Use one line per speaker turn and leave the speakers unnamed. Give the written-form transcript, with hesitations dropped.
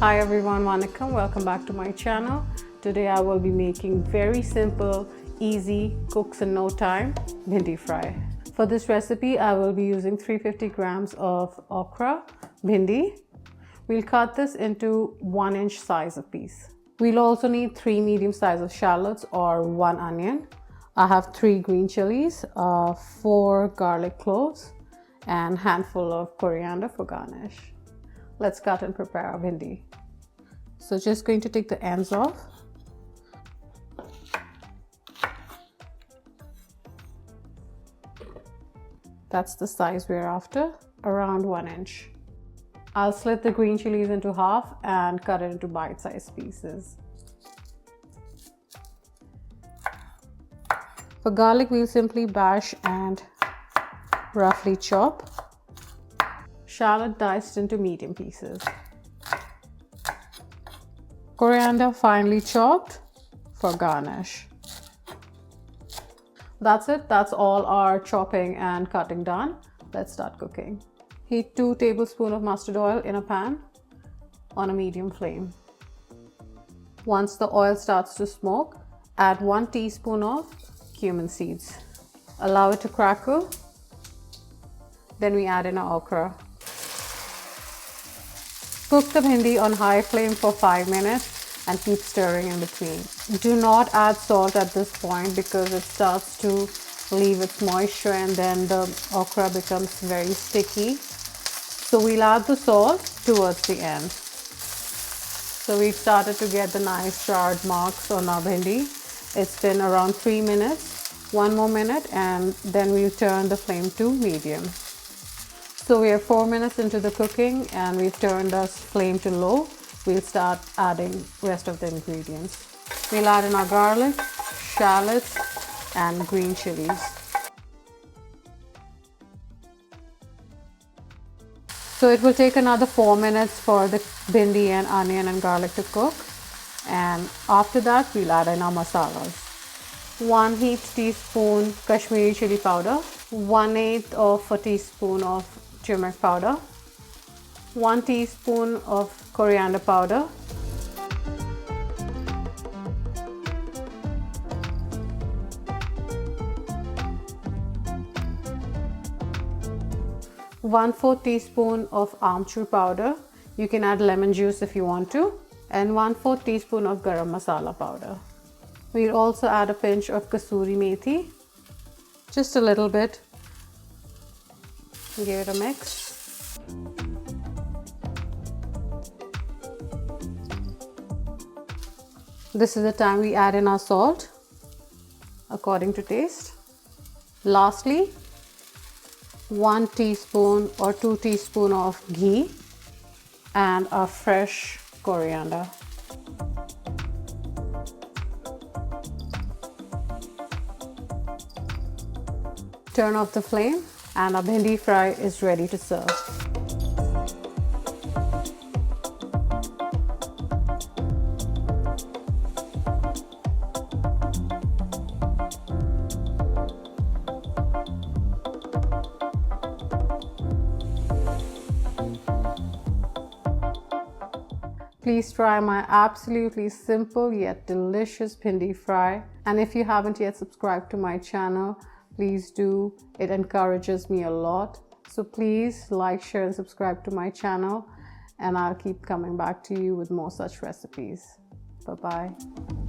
Hi everyone, Vanakkam. Welcome back to my channel. Today I will be making very simple, easy, cooks in no time bhindi fry. For this recipe, I will be using 350 grams of okra bhindi. We'll cut this into 1-inch size of piece. We'll also need 3 medium size of shallots or 1 onion. I have 3 green chillies, 4 garlic cloves, and handful of coriander for garnish. Let's cut and prepare our bhindi. So just going to take the ends off. That's the size we're after, around 1 inch. I'll slit the green chilies into half and cut it into bite-sized pieces. For garlic, we'll simply bash and roughly chop. Shallot diced into medium pieces. Coriander finely chopped for garnish. That's it. That's all our chopping and cutting done. Let's start cooking. Heat 2 tablespoons of mustard oil in a pan on a medium flame. Once the oil starts to smoke, add 1 teaspoon of cumin seeds. Allow it to crackle. Then we add in our okra. Cook the bhindi on high flame for 5 minutes and keep stirring in between. Do not add salt at this point because it starts to leave its moisture and then the okra becomes very sticky. So we'll add the salt towards the end. So we've started to get the nice charred marks on our bhindi. It's been around 3 minutes. 1 more minute and then we'll turn the flame to medium. So we are 4 minutes into the cooking and we've turned our flame to low. We'll start adding rest of the ingredients. We'll add in our garlic, shallots and green chilies. So it will take another 4 minutes for the bhindi and onion and garlic to cook. And after that we'll add in our masalas. 1 heaped teaspoon Kashmiri Chilli powder, 1/8 of a teaspoon of turmeric powder, 1 teaspoon of coriander powder, one-4 teaspoon of amchur powder. You can add lemon juice if you want to, and 1/4 teaspoon of garam masala powder. We'll also add a pinch of Kasuri Methi, just a little bit. Give it a mix. This is the time we add in our salt according to taste. Lastly, 1 teaspoon or 2 teaspoon of ghee and a fresh coriander. Turn off the flame and our bhindi fry is ready to serve. Please try my absolutely simple yet delicious bhindi fry. And if you haven't yet subscribed to my channel, please do. It encourages me a lot. So please like, share and subscribe to my channel and I'll keep coming back to you with more such recipes. Bye-bye.